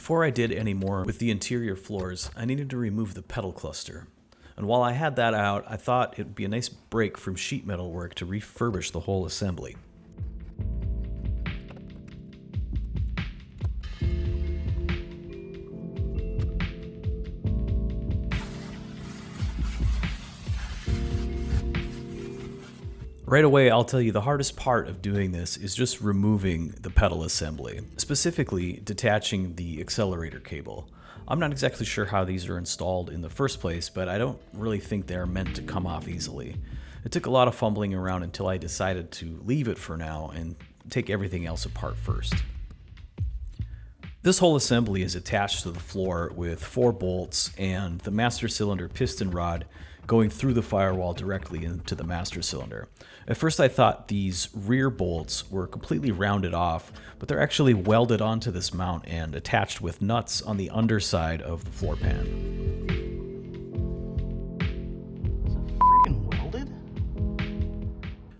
Before I did any more with the interior floors, I needed to remove the pedal cluster. And while I had that out, I thought it would be a nice break from sheet metal work to refurbish the whole assembly. Right away, I'll tell you the hardest part of doing this is just removing the pedal assembly, specifically detaching the accelerator cable. I'm not exactly sure how these are installed in the first place, but I don't really think they're meant to come off easily. It took a lot of fumbling around until I decided to leave it for now and take everything else apart first. This whole assembly is attached to the floor with 4 bolts and the master cylinder piston rod going through the firewall directly into the master cylinder. At first I thought these rear bolts were completely rounded off, but they're actually welded onto this mount and attached with nuts on the underside of the floor pan. Is it freaking welded?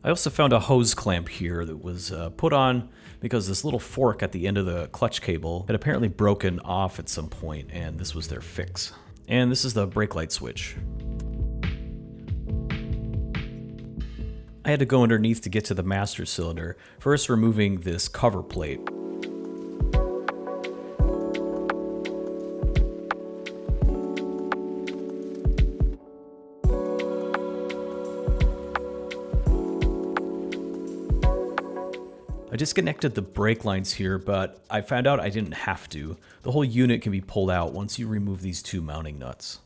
I also found a hose clamp here that was put on because this little fork at the end of the clutch cable had apparently broken off at some point, and this was their fix. And this is the brake light switch. I had to go underneath to get to the master cylinder, first removing this cover plate. I disconnected the brake lines here, but I found out I didn't have to. The whole unit can be pulled out once you remove these 2 mounting nuts.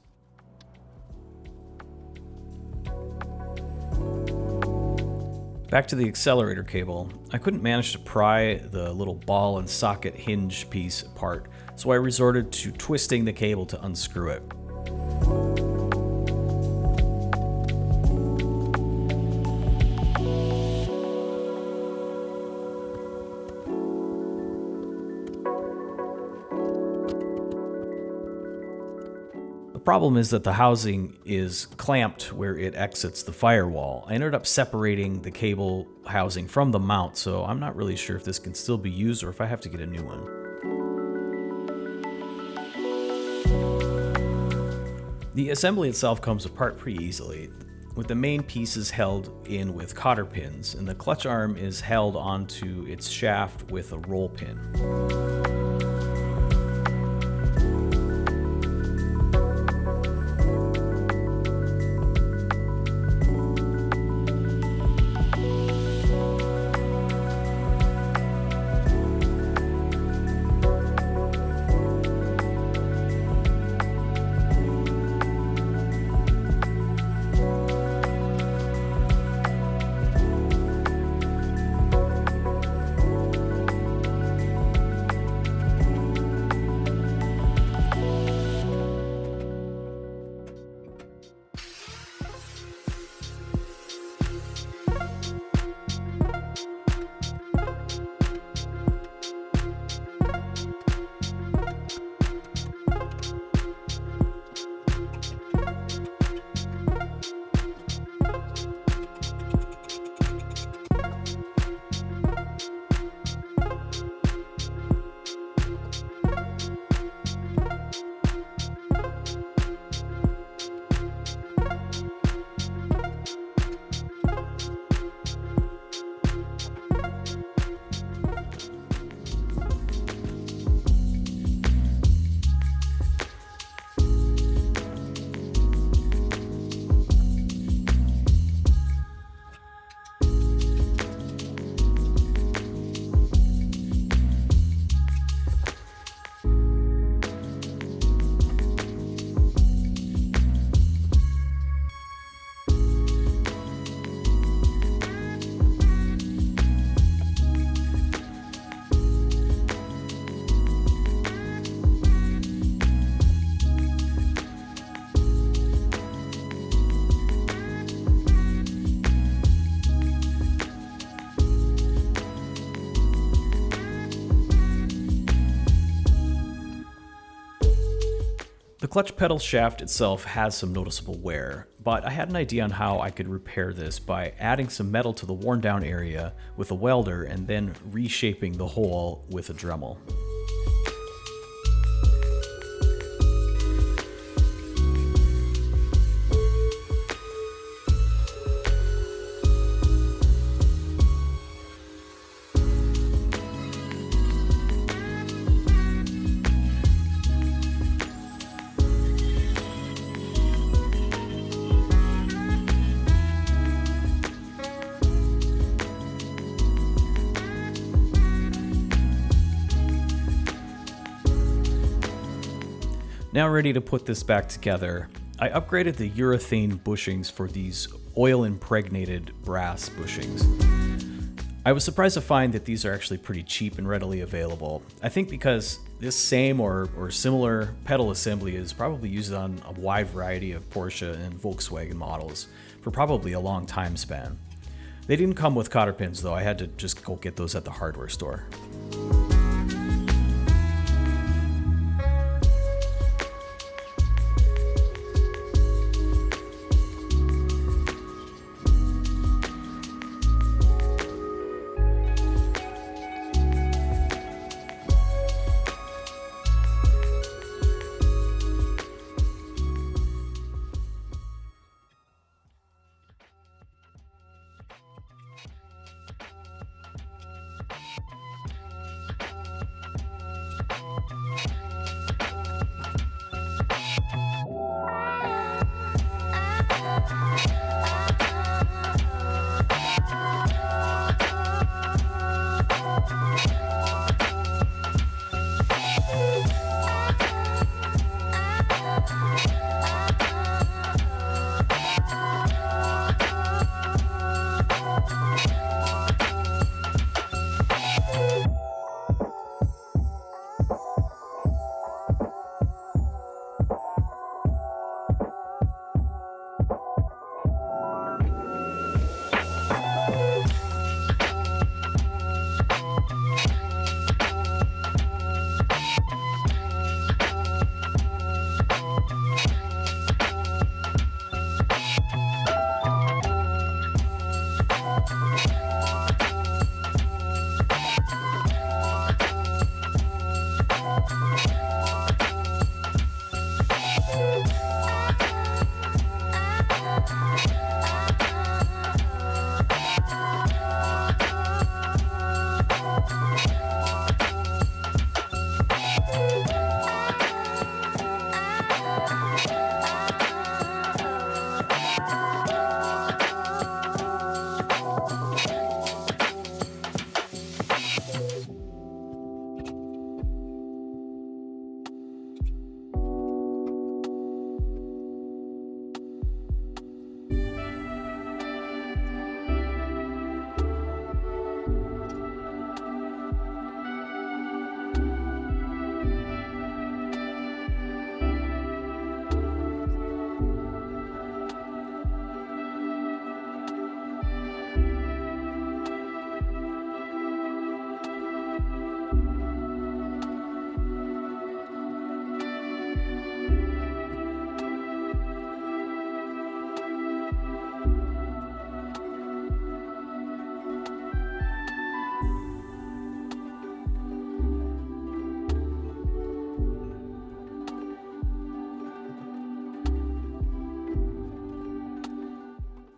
Back to the accelerator cable. I couldn't manage to pry the little ball and socket hinge piece apart, so I resorted to twisting the cable to unscrew it. The problem is that the housing is clamped where it exits the firewall. I ended up separating the cable housing from the mount, so I'm not really sure if this can still be used or if I have to get a new one. The assembly itself comes apart pretty easily, with the main pieces held in with cotter pins, and the clutch arm is held onto its shaft with a roll pin. The clutch pedal shaft itself has some noticeable wear, but I had an idea on how I could repair this by adding some metal to the worn down area with a welder and then reshaping the hole with a Dremel. Now ready to put this back together, I upgraded the urethane bushings for these oil-impregnated brass bushings. I was surprised to find that these are actually pretty cheap and readily available. I think because this same or similar pedal assembly is probably used on a wide variety of Porsche and Volkswagen models for probably a long time span. They didn't come with cotter pins though, I had to just go get those at the hardware store.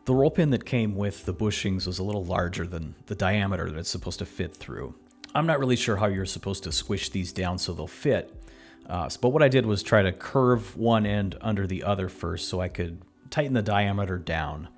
The roll pin that came with the bushings was a little larger than the diameter that it's supposed to fit through. I'm not really sure how you're supposed to squish these down so they'll fit, but what I did was try to curve one end under the other first so I could tighten the diameter down.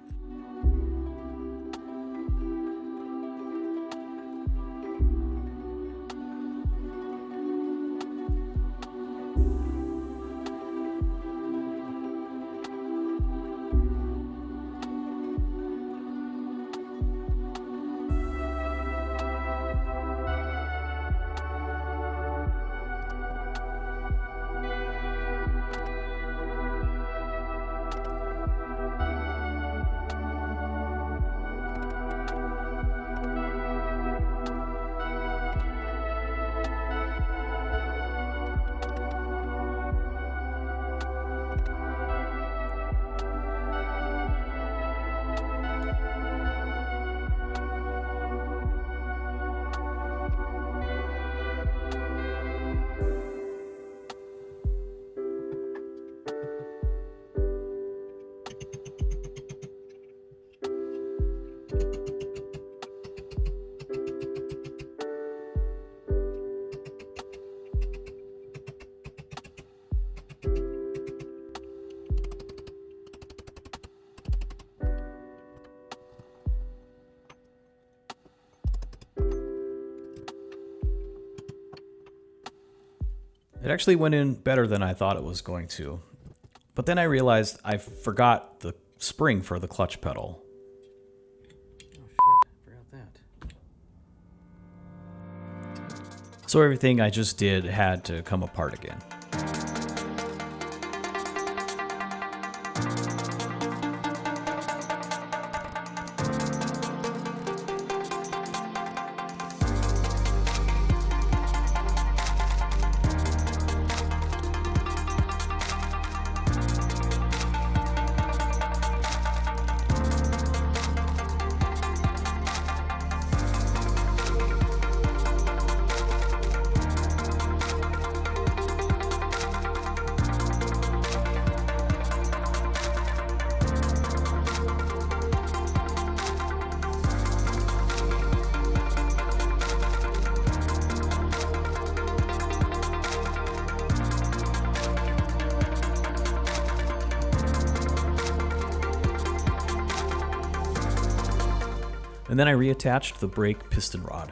It actually went in better than I thought it was going to. But then I realized I forgot the spring for the clutch pedal. Oh shit, I forgot that. So everything I just did had to come apart again. And then I reattached the brake piston rod.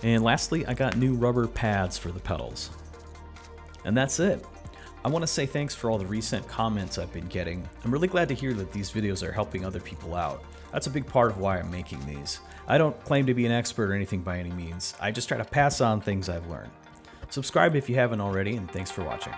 And lastly, I got new rubber pads for the pedals. And that's it. I want to say thanks for all the recent comments I've been getting. I'm really glad to hear that these videos are helping other people out. That's a big part of why I'm making these. I don't claim to be an expert or anything by any means. I just try to pass on things I've learned. Subscribe if you haven't already, and thanks for watching.